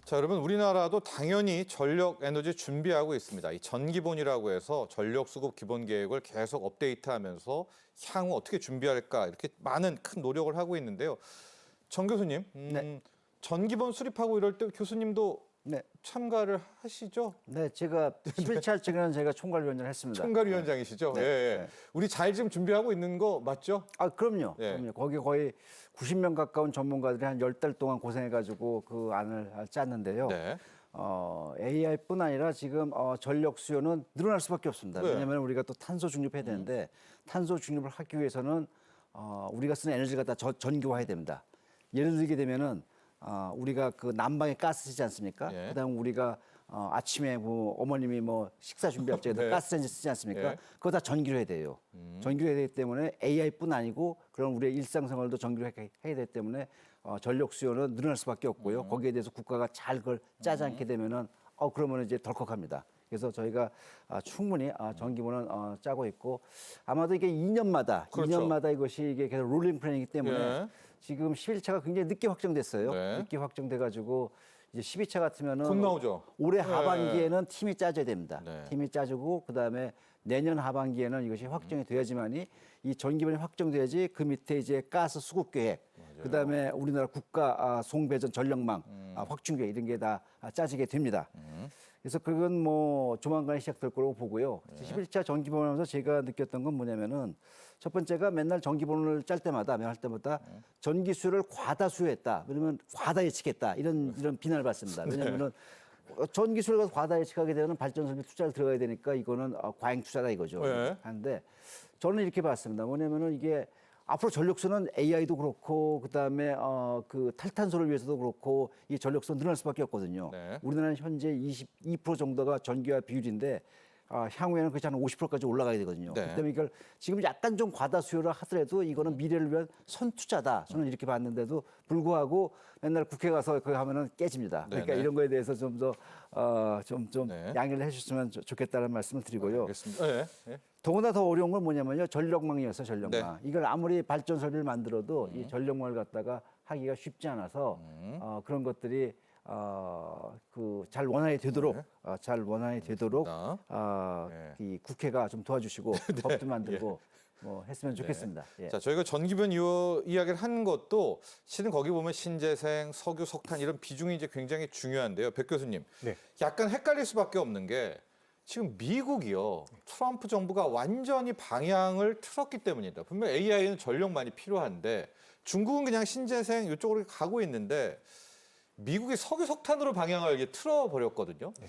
자, 여러분 우리나라도 당연히 전력 에너지 준비하고 있습니다. 이 전기본이라고 해서 전력 수급 기본 계획을 계속 업데이트하면서 향후 어떻게 준비할까 이렇게 많은 큰 노력을 하고 있는데요. 정 교수님, 네. 전기본 수립하고 이럴 때 교수님도 네. 참가를 하시죠? 네, 제가 11차 할증에는 제가 총괄위원장을 했습니다. 총괄위원장이시죠? 네. 예, 예. 네. 우리 잘 지금 준비하고 있는 거 맞죠? 아, 그럼요. 네. 그럼요. 거기 거의 90명 가까운 전문가들이 한 10달 동안 고생해가지고 그 안을 짰는데요. 네. AI뿐 아니라 지금 전력 수요는 늘어날 수밖에 없습니다. 네. 왜냐하면 우리가 또 탄소 중립해야 되는데 탄소 중립을 하기 위해서는 우리가 쓰는 에너지를 갖다 전기화해야 됩니다. 예를 들게 되면은 우리가 그 난방에 가스 쓰지 않습니까? 예. 그다음 우리가 아침에 뭐 어머님이 뭐 식사 준비할 적에 네. 가스레인지 쓰지 않습니까? 예. 그거 다 전기로 해야 돼요. 전기로 해야 되기 때문에 AI뿐 아니고 그런 우리의 일상생활도 전기로 해야 되기 때문에 전력 수요는 늘어날 수밖에 없고요. 거기에 대해서 국가가 잘 그걸 짜지 않게 되면은 그러면 이제 덜컥합니다. 그래서 저희가 충분히 전기본은 짜고 있고 아마도 이게 2년마다 그렇죠. 2년마다 이것이 이게 계속 롤링 플랜이기 때문에 예. 지금 11차가 굉장히 늦게 확정됐어요. 네. 늦게 확정돼가지고 이제 12차 같으면은 곧 나오죠. 올해 네. 하반기에는 팀이 짜져야 됩니다. 네. 팀이 짜지고 그다음에 내년 하반기에는 이것이 확정이 돼야지만이 이 전기본이 확정돼야지 그 밑에 이제 가스 수급 계획, 그다음에 우리나라 국가 송배전 전력망 확충 계획 이런 게 다 짜지게 됩니다. 그래서 그건 뭐 조만간 시작될 거라고 보고요. 11차 전기본을 하면서 제가 느꼈던 건 뭐냐면은 첫 번째가 맨날 전기본을 짤 때마다 할 때마다 전기 수요를 과다 수요했다. 그러면 과다 예측했다. 이런 비난을 받습니다. 왜냐면은 전기 수요가 과다 예측하게 되면 발전소에 투자를 들어가야 되니까 이거는 과잉 투자다 이거죠. 네. 하는데 저는 이렇게 봤습니다. 뭐냐면은 이게 앞으로 전력수는 AI도 그렇고 그다음에 그 탈탄소를 위해서도 그렇고 이 전력수 늘어날 수밖에 없거든요. 네. 우리나라는 현재 22% 정도가 전기화 비율인데 향후에는 그렇지 않은 50%까지 올라가야 되거든요. 네. 그렇기 때문에 이걸 지금 약간 좀 과다 수요를 하더라도 이거는 미래를 위한 선투자다. 저는 이렇게 봤는데도 불구하고 맨날 국회 가서 그거 하면은 깨집니다. 그러니까 네네. 이런 거에 대해서 좀 더 네. 양해를 해주셨으면 좋겠다는 말씀을 드리고요. 알겠습니다. 예. 예. 더구나 더 어려운 건 뭐냐면요. 전력망이어서 전력망. 네. 이걸 아무리 발전소를 만들어도 이 전력망을 갖다가 하기가 쉽지 않아서 그런 것들이 잘 원활히 되도록 잘 원활히 되도록 네. 이 국회가 좀 도와주시고 법도 만들고 뭐 했으면 좋겠습니다. 예. 자, 저희가 전기변 이야기를 한 것도 실은 거기 보면 신재생, 석유, 석탄 이런 비중이 이제 굉장히 중요한데요. 백 교수님, 네. 약간 헷갈릴 수밖에 없는 게 지금 미국이요. 트럼프 정부가 완전히 방향을 틀었기 때문이다. 분명 AI는 전력 많이 필요한데 중국은 그냥 신재생 이쪽으로 가고 있는데 미국이 석유, 석탄으로 방향을 이게 틀어버렸거든요. 네.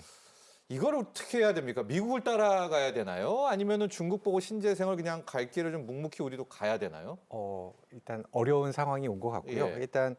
이걸 어떻게 해야 됩니까? 미국을 따라가야 되나요? 아니면은 중국 보고 신재생을 그냥 갈 길을 좀 묵묵히 우리도 가야 되나요? 일단 어려운 상황이 온 것 같고요. 예. 일단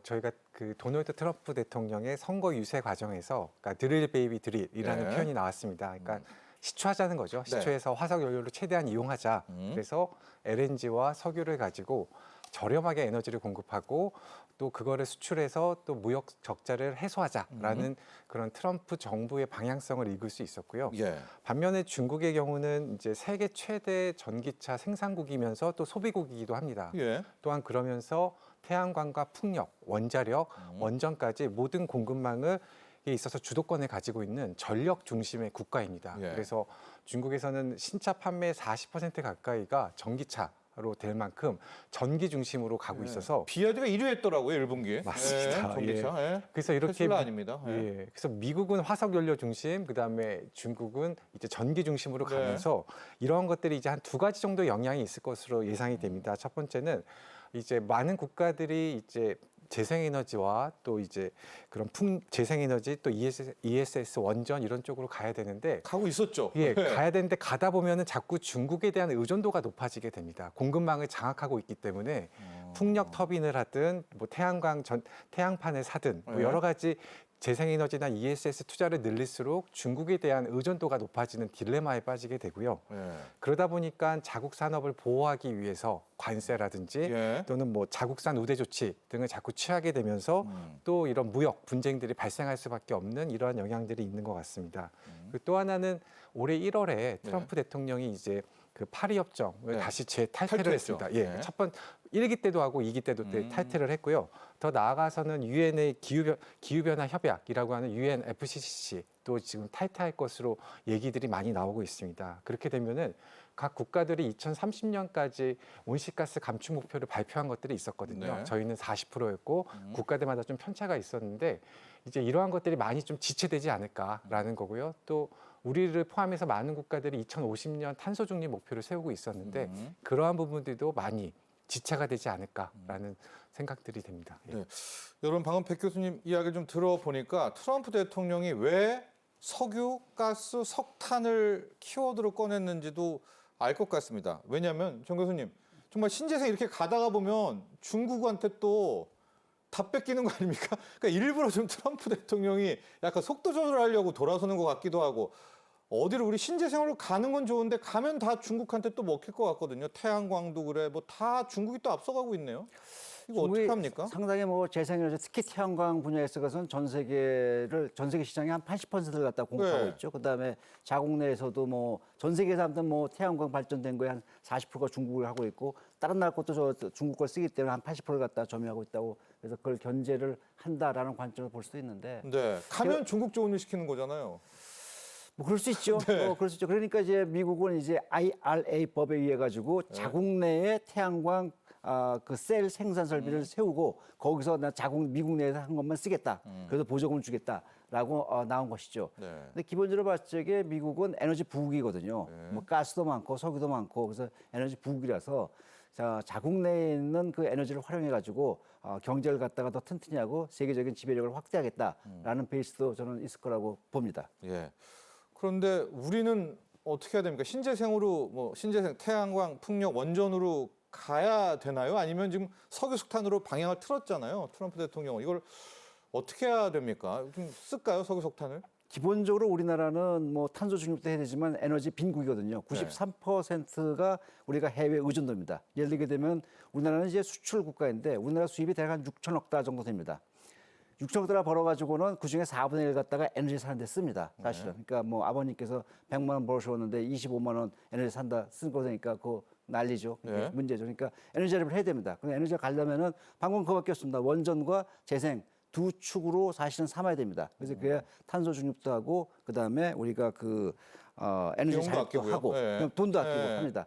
저희가 그 도널드 트럼프 대통령의 선거 유세 과정에서 그러니까 드릴 베이비 드릴이라는 네. 표현이 나왔습니다. 그러니까 시추하자는 거죠. 네. 시추해서 화석 연료를 최대한 이용하자. 그래서 LNG와 석유를 가지고 저렴하게 에너지를 공급하고 또 그거를 수출해서 또 무역 적자를 해소하자라는 그런 트럼프 정부의 방향성을 읽을 수 있었고요. 예. 반면에 중국의 경우는 이제 세계 최대 전기차 생산국이면서 또 소비국이기도 합니다. 예. 또한 그러면서 태양광과 풍력, 원자력, 원전까지 모든 공급망을 에 있어서 주도권을 가지고 있는 전력 중심의 국가입니다. 예. 그래서 중국에서는 신차 판매 40% 가까이가 전기차로 될 만큼 전기 중심으로 가고 있어서 비아드가 1위 했더라고요, 1분기에. 맞습니다. 전기차. 예. 그래서 이렇게 테슬라 아닙니다. 예. 예. 그래서 미국은 화석 연료 중심, 그다음에 중국은 이제 전기 중심으로 네. 가면서 이러한 것들이 이제 한 두 가지 정도 영향이 있을 것으로 예상이 됩니다. 첫 번째는 이제 많은 국가들이 이제 재생에너지와 또 이제 그런 재생에너지 또 ESS 원전 이런 쪽으로 가야 되는데 가고 있었죠. 예, 가야 되는데 가다 보면은 자꾸 중국에 대한 의존도가 높아지게 됩니다. 공급망을 장악하고 있기 때문에 풍력 터빈을 하든 뭐 태양판을 사든 뭐 네. 여러 가지 재생에너지나 ESS 투자를 늘릴수록 중국에 대한 의존도가 높아지는 딜레마에 빠지게 되고요. 예. 그러다 보니까 자국 산업을 보호하기 위해서 관세라든지 예. 또는 뭐 자국산 우대 조치 등을 자꾸 취하게 되면서 또 이런 무역 분쟁들이 발생할 수밖에 없는 이러한 영향들이 있는 것 같습니다. 그리고 또 하나는 올해 1월에 트럼프 대통령이 이제 그 파리 협정을 네. 다시 재탈퇴를 탈퇴했죠. 했습니다. 예, 네. 첫 번 1기 때도 하고 2기 때도 탈퇴를 했고요. 더 나아가서는 유엔의 기후변화 협약이라고 하는 UNFCCC 또 지금 탈퇴할 것으로 얘기들이 많이 나오고 있습니다. 그렇게 되면은 각 국가들이 2030년까지 온실가스 감축 목표를 발표한 것들이 있었거든요. 네. 저희는 40%였고 국가들마다 좀 편차가 있었는데 이제 이러한 것들이 많이 좀 지체되지 않을까라는 거고요. 또 우리를 포함해서 많은 국가들이 2050년 탄소 중립 목표를 세우고 있었는데 그러한 부분들도 많이 지체가 되지 않을까라는 생각들이 됩니다. 예. 네. 여러분 방금 백 교수님 이야기를 좀 들어보니까 트럼프 대통령이 왜 석유, 가스, 석탄을 키워드로 꺼냈는지도 알 것 같습니다. 왜냐하면 정 교수님 정말 신재생 이렇게 가다가 보면 중국한테 또 다 뺏기는 거 아닙니까? 그러니까 일부러 좀 트럼프 대통령이 약간 속도 조절하려고 돌아서는 것 같기도 하고 어디를 우리 신재생으로 가는 건 좋은데 가면 다 중국한테 또 먹힐 것 같거든요. 태양광도 그래 뭐 다 중국이 또 앞서가고 있네요. 이거 어떻게 합니까? 상당히 뭐 재생에너지 특히 태양광 분야에서 것은 전 세계 시장의 한 80%를 갖다 공급하고 네. 있죠. 그다음에 자국 내에서도 뭐 전 세계에서 아무튼 뭐 태양광 발전된 거에 한 40%가 중국을 하고 있고 다른 나라 것도 저 중국 걸 쓰기 때문에 한 80%를 갖다 점유하고 있다고 그래서 그걸 견제를 한다라는 관점을 볼 수도 있는데 네, 가면 중국 좋은 일 시키는 거잖아요. 뭐 그럴 수 있죠. 그럴 수 있죠. 그러니까 이제 미국은 이제 IRA 법에 의해 가지고 자국 내에 태양광 그 셀 생산 설비를 세우고 거기서 나 미국 내에서 한 것만 쓰겠다. 그래서 보조금을 주겠다라고 나온 것이죠. 네. 근데 기본적으로 봤을 때 미국은 에너지 부국이거든요. 뭐 가스도 많고 석유도 많고 그래서 에너지 부국이라서 자국 내에 있는 그 에너지를 활용해 가지고 경제를 갖다가 더 튼튼히 하고 세계적인 지배력을 확대하겠다라는 베이스도 저는 있을 거라고 봅니다. 예. 그런데 우리는 어떻게 해야 됩니까? 신재생으로 뭐 신재생 태양광, 풍력, 원전으로 가야 되나요? 아니면 지금 석유 석탄으로 방향을 틀었잖아요. 트럼프 대통령은 이걸 어떻게 해야 됩니까? 좀 쓸까요? 석유 석탄을? 기본적으로 우리나라는 뭐 탄소 중립도 해야 되지만 에너지 빈국이거든요. 93%가 우리가 해외 의존도입니다. 예를 들게 되면 우리나라는 이제 수출 국가인데 우리나라 수입이 대략 한 6천억 달 정도 됩니다. 6천억 달러 벌어가지고는 그중에 4분의 1 갖다가 에너지 사는 데 씁니다. 사실은. 그러니까 뭐 아버님께서 100만 원 벌으셨는데 25만 원 에너지 산다 쓴 거니까 그거 난리죠. 그게 네. 문제죠. 그러니까 에너지 자립을 해야 됩니다. 근데 에너지가 가려면은 방금 그거밖에 없습니다. 원전과 재생 두 축으로 사실은 삼아야 됩니다. 그래서 그래야 탄소 중립도 하고 그다음에 우리가 에너지 비용도 자립도 아끼고요. 하고 네. 그럼 돈도 아끼고 네. 합니다.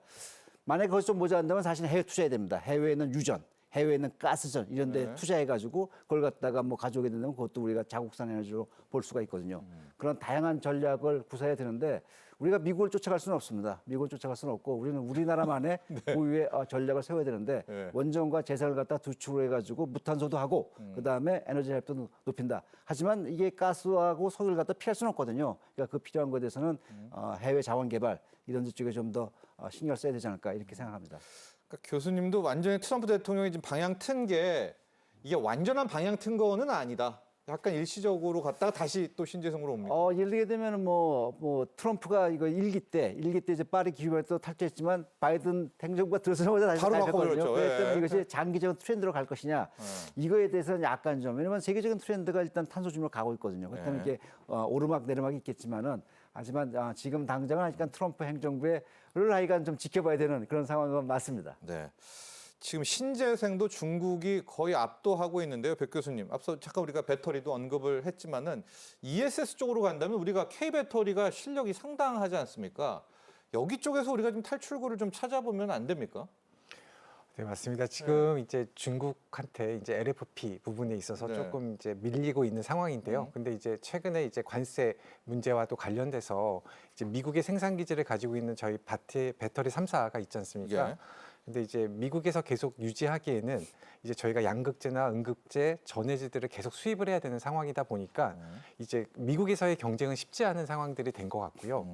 만약에 그것 좀 모자란다면 사실 해외 투자해야 됩니다. 해외에 있는 유전, 해외에 있는 가스전 이런 데 투자해가지고 그걸 갖다가 뭐 가져오게 된다면 그것도 우리가 자국산 에너지로 볼 수가 있거든요. 그런 다양한 전략을 구사해야 되는데 우리가 미국을 쫓아갈 수는 없습니다. 미국을 쫓아갈 수는 없고 우리는 우리나라만의 고유의 전략을 세워야 되는데 네. 원전과 재생을 갖다 두 축으로 해가지고 무탄소도 하고 그다음에 에너지 자립도 높인다. 하지만 이게 가스하고 석유를 갖다 피할 수는 없거든요. 그러니까 그 필요한 것에 대해서는 해외 자원 개발 이런 쪽에 좀 더 신경을 써야 되지 않을까 이렇게 생각합니다. 그러니까 교수님도 완전히 트럼프 대통령이 지금 방향 튼 게 이게 완전한 방향 튼 거는 아니다. 약간 일시적으로 갔다가 다시 또 신재생으로 옵니다. 예를 들게 되면은 뭐 트럼프가 이거 일기 때 이제 파리 기후변화도 탈퇴했지만 바이든 행정부가 들어서자마자 다시 바로 탈퇴했거든요. 바꿔버렸죠. 그렇기 때문에 예. 이것이 장기적인 트렌드로 갈 것이냐 이거에 대해서는 약간 좀 왜냐면 세계적인 트렌드가 일단 탄소 중립으로 가고 있거든요. 그렇다면 네. 이게 오르막 내리막이 있겠지만은 하지만 지금 당장은 아직간 트럼프 행정부를 하여간 좀 지켜봐야 되는 그런 상황은 맞습니다. 네. 지금 신재생도 중국이 거의 압도하고 있는데요, 백 교수님. 앞서 잠깐 우리가 배터리도 언급을 했지만은 ESS 쪽으로 간다면 우리가 K 배터리가 실력이 상당하지 않습니까? 여기 쪽에서 우리가 좀 탈출구를 좀 찾아보면 안 됩니까? 네, 맞습니다. 지금 이제 중국한테 이제 LFP 부분에 있어서 네. 조금 이제 밀리고 있는 상황인데요. 근데 이제 최근에 이제 관세 문제와도 관련돼서 이제 미국의 생산 기지를 가지고 있는 저희 배터리 3사가 있지 않습니까? 예. 근데 이제 미국에서 계속 유지하기에는 이제 저희가 양극재나 음극재, 전해질들을 계속 수입을 해야 되는 상황이다 보니까 이제 미국에서의 경쟁은 쉽지 않은 상황들이 된 것 같고요.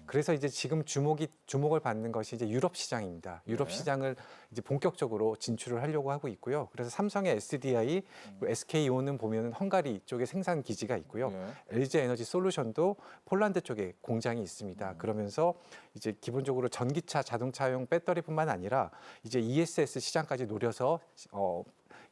그래서 이제 지금 주목을 받는 것이 이제 유럽 시장입니다. 유럽 네. 시장을 이제 본격적으로 진출을 하려고 하고 있고요. 그래서 삼성의 SDI, SK온은 보면은 헝가리 쪽에 생산 기지가 있고요. 예. LG 에너지 솔루션도 폴란드 쪽에 공장이 있습니다. 그러면서 이제 기본적으로 전기차, 자동차용 배터리뿐만 아니라 이제 ESS 시장까지 노려서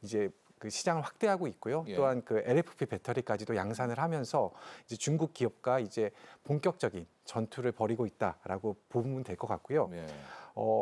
이제 그 시장을 확대하고 있고요. 예. 또한 그 LFP 배터리까지도 양산을 하면서 이제 중국 기업과 이제 본격적인 전투를 벌이고 있다라고 보면 될 것 같고요. 예.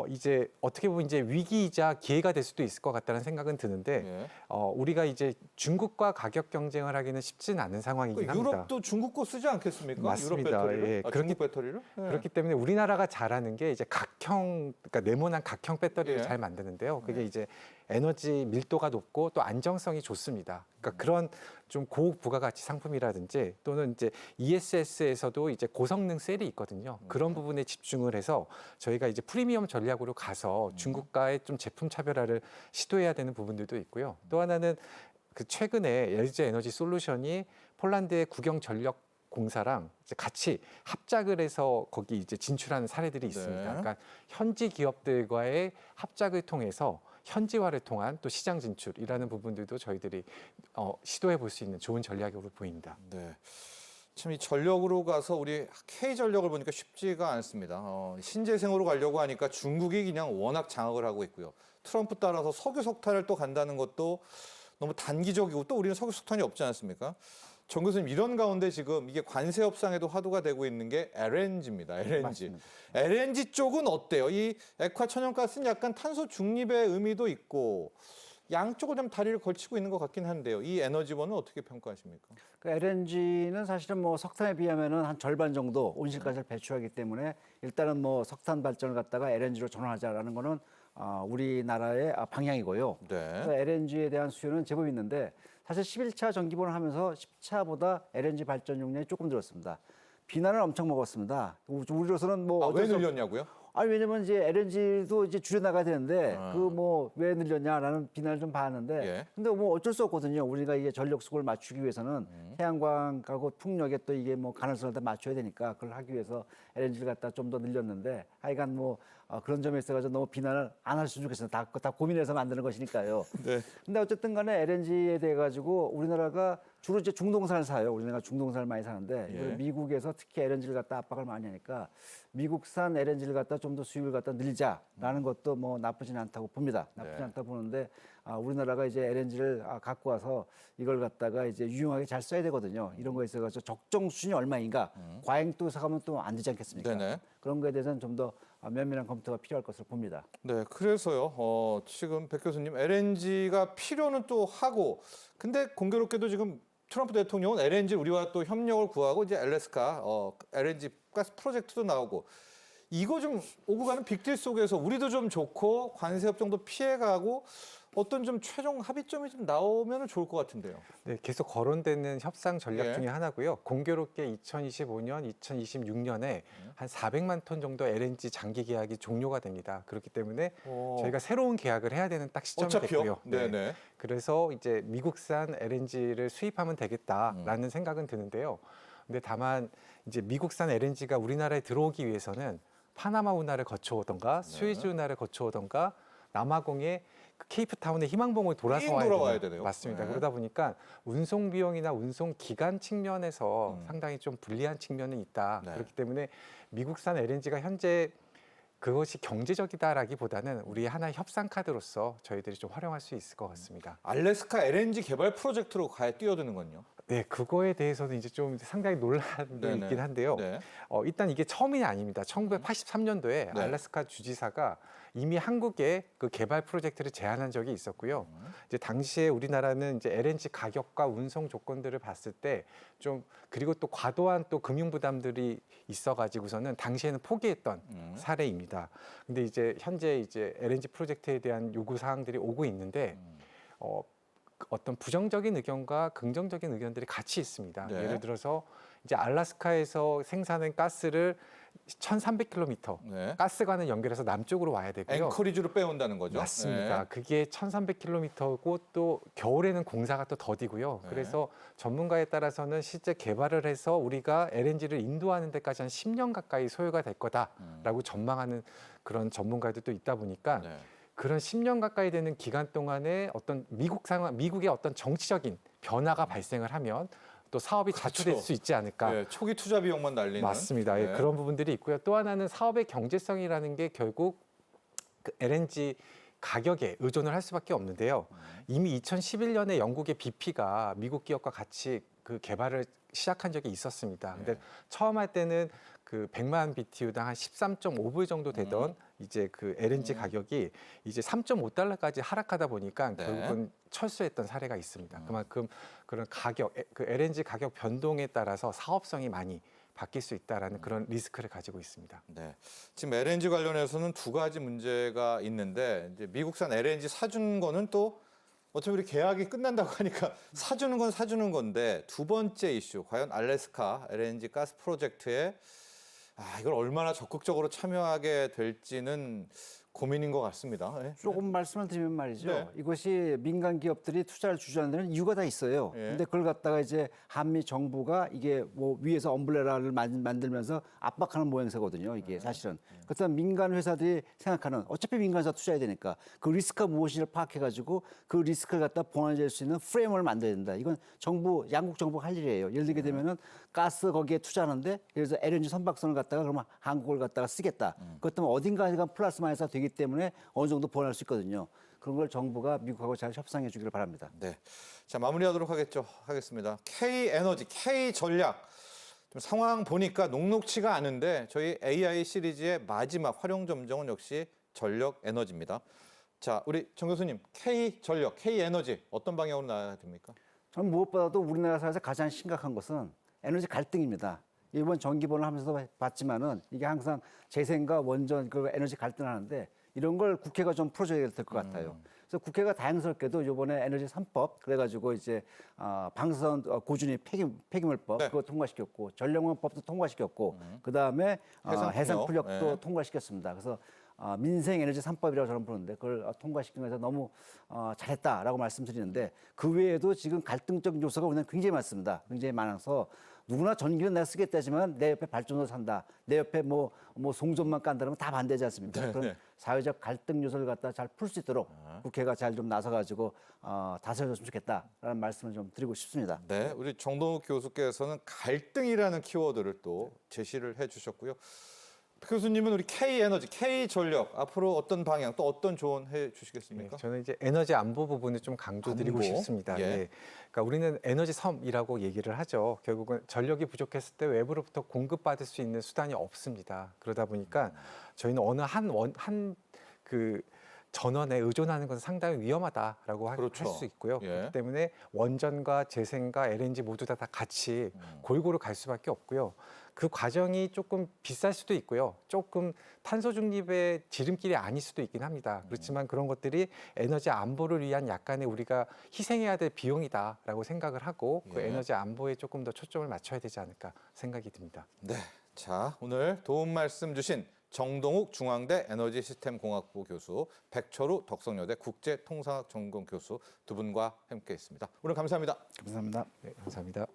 이제 어떻게 보면 이제 위기이자 기회가 될 수도 있을 것 같다는 생각은 드는데 예. 우리가 이제 중국과 가격 경쟁을 하기는 쉽지는 않은 상황이긴 합니다. 유럽도 중국 거 쓰지 않겠습니까? 맞습니다. 유럽 배터리를? 예, 중국 배터리를? 예. 그렇기 때문에 우리나라가 잘하는 게 이제 그러니까 네모난 각형 배터리를 예. 잘 만드는데요. 그게 이제 에너지 밀도가 높고 또 안정성이 좋습니다. 그러니까 그런 좀 고급 부가가치 상품이라든지 또는 이제 ESS에서도 이제 고성능 셀이 있거든요. 그런 부분에 집중을 해서 저희가 이제 프리미엄 전략으로 가서 중국과의 좀 제품 차별화를 시도해야 되는 부분들도 있고요. 또 하나는 그 최근에 LG 에너지 솔루션이 폴란드의 국영 전력 공사랑 이제 같이 합작을 해서 거기 이제 진출하는 사례들이 있습니다. 네. 그러니까 현지 기업들과의 합작을 통해서 현지화를 통한 또 시장 진출이라는 부분들도 저희들이 시도해 볼 수 있는 좋은 전략으로 보입니다. 네. 참 이 전력으로 가서 우리 K 전력을 보니까 쉽지가 않습니다. 신재생으로 가려고 하니까 중국이 그냥 워낙 장악을 하고 있고요. 트럼프 따라서 석유 석탄을 또 간다는 것도 너무 단기적이고 또 우리는 석유 석탄이 없지 않습니까? 정 교수님 이런 가운데 지금 이게 관세 협상에도 화두가 되고 있는 게 LNG입니다. LNG. 맞습니다. LNG 쪽은 어때요? 이 액화 천연가스는 약간 탄소 중립의 의미도 있고 양쪽을 좀 다리를 걸치고 있는 것 같긴 한데요. 이 에너지원은 어떻게 평가하십니까? 그 LNG는 사실은 뭐 석탄에 비하면은 한 절반 정도 온실가스를 배출하기 때문에 일단은 뭐 석탄 발전을 갖다가 LNG로 전환하자라는 거는 우리나라의 방향이고요. 네. LNG에 대한 수요는 제법 있는데 사실 11차 정기본을 하면서 10차보다 LNG 발전 용량이 조금 늘었습니다. 비난을 엄청 먹었습니다. 우리로서는 뭐 왜 어쩔 수 없- 늘렸냐고요? 아니 왜냐면 이제 LNG도 이제 줄여 나가야 되는데 아. 그 뭐 왜 늘렸냐라는 비난을 좀 받았는데 예. 근데 뭐 어쩔 수 없거든요. 우리가 이게 전력 수급을 맞추기 위해서는 태양광하고 풍력에 또 이게 뭐 가능성을 다 맞춰야 되니까 그걸 하기 위해서 LNG를 갖다 좀 더 늘렸는데 하여간 뭐 그런 점에 있어가지고 너무 비난을 안 했으면 좋겠어요. 다 고민해서 만드는 것이니까요. 네. 근데 어쨌든 간에 LNG에 대해 가지고 우리나라가 주로 이제 중동산을 사요. 우리나라가 중동산을 많이 사는데 이걸 예. 미국에서 특히 LNG를 갖다 압박을 많이 하니까 미국산 LNG를 갖다 좀 더 수입을 갖다 늘리자라는 것도 뭐 나쁘진 않다고 봅니다. 나쁘지 네. 않다고 보는데 우리나라가 이제 LNG를 갖고 와서 이걸 갖다가 이제 유용하게 잘 써야 되거든요. 이런 거에 있어서 적정 수준이 얼마인가 과잉 또 사가면 또 안 되지 않겠습니까? 네네. 그런 거에 대해서는 좀 더 면밀한 검토가 필요할 것으로 봅니다. 네, 그래서요. 지금 백 교수님 LNG가 필요는 또 하고, 근데 공교롭게도 지금 트럼프 대통령은 LNG 우리와 또 협력을 구하고 이제 알래스카 LNG 가스 프로젝트도 나오고 이거 좀 오고 가는 빅딜 속에서 우리도 좀 좋고 관세 협정도 피해가고 어떤 좀 최종 합의점이 좀 나오면 좋을 것 같은데요. 네, 계속 거론되는 협상 전략 예. 중에 하나고요. 공교롭게 2025년, 2026년에 한 400만 톤 정도 LNG 장기 계약이 종료가 됩니다. 그렇기 때문에 저희가 새로운 계약을 해야 되는 딱 시점이 어차피요. 됐고요. 네. 네네. 그래서 이제 미국산 LNG를 수입하면 되겠다라는 생각은 드는데요. 근데 다만 이제 미국산 LNG가 우리나라에 들어오기 위해서는 파나마 운하를 거쳐오던가 스웨즈 운하를 거쳐오던가 남아공의 그 케이프타운의 희망봉을 돌아서 삥 돌아와야 되네요. 맞습니다. 네. 그러다 보니까 운송 비용이나 운송 기간 측면에서 상당히 좀 불리한 측면은 있다. 네. 그렇기 때문에 미국산 LNG가 현재 그것이 경제적이다라기보다는 우리 하나의 협상 카드로서 저희들이 좀 활용할 수 있을 것 같습니다. 알래스카 LNG 개발 프로젝트로 가야 뛰어드는 건요. 네, 그거에 대해서는 이제 좀 상당히 논란도 네네. 있긴 한데요. 네. 일단 이게 처음이 아닙니다. 1983년도에 네. 알래스카 주지사가 이미 한국에 그 개발 프로젝트를 제안한 적이 있었고요. 이제 당시에 우리나라는 이제 LNG 가격과 운송 조건들을 봤을 때 좀 그리고 또 과도한 또 금융 부담들이 있어가지고서는 당시에는 포기했던 사례입니다. 근데 이제 현재 이제 LNG 프로젝트에 대한 요구 사항들이 오고 있는데 어떤 부정적인 의견과 긍정적인 의견들이 같이 있습니다. 네. 예를 들어서 이제 알래스카에서 생산한 가스를 1,300km 네. 가스관을 연결해서 남쪽으로 와야 되고요. 앵커리지로 빼온다는 거죠. 맞습니다. 네. 그게 1,300km고 또 겨울에는 공사가 또 더디고요. 네. 그래서 전문가에 따라서는 실제 개발을 해서 우리가 LNG를 인도하는 데까지 한 10년 가까이 소요가 될 거다라고 전망하는 그런 전문가들도 있다 보니까 네. 그런 10년 가까이 되는 기간 동안에 어떤 미국의 어떤 정치적인 변화가 발생을 하면 또 사업이 자초될 그렇죠. 수 있지 않을까. 네, 초기 투자 비용만 날리는. 맞습니다. 예, 네. 그런 부분들이 있고요. 또 하나는 사업의 경제성이라는 게 결국 그 LNG 가격에 의존을 할 수밖에 없는데요. 이미 2011년에 영국의 BP가 미국 기업과 같이 그 개발을 시작한 적이 있었습니다. 근데 네. 처음 할 때는 그 100만 BTU당 한 13.5불 정도 되던 이제 그 LNG 가격이 이제 3.5달러까지 하락하다 보니까 네. 결국은 철수했던 사례가 있습니다. 그만큼 그런 가격, 그 LNG 가격 변동에 따라서 사업성이 많이 바뀔 수 있다라는 그런 리스크를 가지고 있습니다. 네. 지금 LNG 관련해서는 두 가지 문제가 있는데 이제 미국산 LNG 사주는 거는 또 어차피 우리 계약이 끝난다고 하니까 사주는 건 사주는 건데 두 번째 이슈 과연 알래스카 LNG 가스 프로젝트에 이걸 얼마나 적극적으로 참여하게 될지는 고민인 것 같습니다. 예. 조금 말씀을 드리면 말이죠. 네. 이것이 민간 기업들이 투자를 주저하는 데는 이유가 다 있어요. 예. 근데 그걸 갖다가 이제 한미 정부가 이게 뭐 위에서 엄브레라를 만들면서 압박하는 모양새거든요. 이게 사실은. 그렇다면 민간 회사들이 생각하는 어차피 민간 회사 투자해야 되니까 그 리스크가 무엇인지를 파악해가지고 그 리스크를 갖다 보완할 수 있는 프레임을 만들어야 된다. 이건 정부, 양국 정부가 할 일이에요. 예를 들게 되면은 가스 거기에 투자하는데 그래서 LNG 선박선을 갖다가 그러면 한국을 갖다가 쓰겠다. 그렇다면 어딘가가 플러스 마이너스가 되기 때문에 어느 정도 보완할 수 있거든요. 그런 걸 정부가 미국하고 잘 협상해 주기를 바랍니다. 네. 자, 마무리하도록 하겠습니다. K에너지, K전략. 좀 상황 보니까 녹록치가 않은데 저희 AI 시리즈의 마지막 활용 점정은 역시 전력 에너지입니다. 자, 우리 정 교수님, K전력, K에너지 어떤 방향으로 나가야 됩니까? 저는 무엇보다도 우리나라 사회에서 가장 심각한 것은 에너지 갈등입니다. 이번 정기본을 하면서도 봤지만은 이게 항상 재생과 원전 그 에너지 갈등을 하는데 이런 걸 국회가 좀 풀어줘야 될 것 같아요. 그래서 국회가 다행스럽게도 이번에 에너지 3법 그래가지고 이제 방사선 고준위 폐기물법 네. 그거 통과시켰고 전력망법도 통과시켰고 그 다음에 해상풍력도 예. 통과시켰습니다. 그래서 민생 에너지 3법이라고 저는 부르는데 그걸 통과시킨 것에서 너무 잘했다라고 말씀드리는데 그 외에도 지금 갈등적 요소가 우리는 굉장히 많습니다. 굉장히 많아서 누구나 전기는 내가 쓰겠다지만 내 옆에 발전소 산다. 내 옆에 뭐 송전만 깐다면 다 반대하지 않습니까? 네, 그런 네. 사회적 갈등 요소를 갖다 잘 풀 수 있도록 국회가 잘 좀 나서가지고 다스려줬으면 좋겠다라는 말씀을 좀 드리고 싶습니다. 네, 우리 정동욱 교수께서는 갈등이라는 키워드를 또 제시를 해주셨고요. 교수님은 우리 K에너지, K전력 앞으로 어떤 방향 또 어떤 조언 해주시겠습니까? 저는 이제 에너지 안보 부분을 좀 강조드리고 안보? 싶습니다. 예. 네. 그러니까 우리는 에너지 섬이라고 얘기를 하죠. 결국은 전력이 부족했을 때 외부로부터 공급받을 수 있는 수단이 없습니다. 그러다 보니까 저희는 어느 한 그 전원에 의존하는 것은 상당히 위험하다라고 할 그렇죠. 수 있고요. 예. 그렇기 때문에 원전과 재생과 LNG 모두 다 같이 골고루 갈 수밖에 없고요. 그 과정이 조금 비쌀 수도 있고요. 조금 탄소 중립의 지름길이 아닐 수도 있긴 합니다. 그렇지만 그런 것들이 에너지 안보를 위한 약간의 우리가 희생해야 될 비용이다라고 생각을 하고 그 예. 에너지 안보에 조금 더 초점을 맞춰야 되지 않을까 생각이 듭니다. 네, 자 오늘 도움 말씀 주신 정동욱 중앙대 에너지시스템공학부 교수, 백철우 덕성여대 국제통상학 전공 교수 두 분과 함께했습니다. 오늘 감사합니다. 감사합니다. 네, 감사합니다.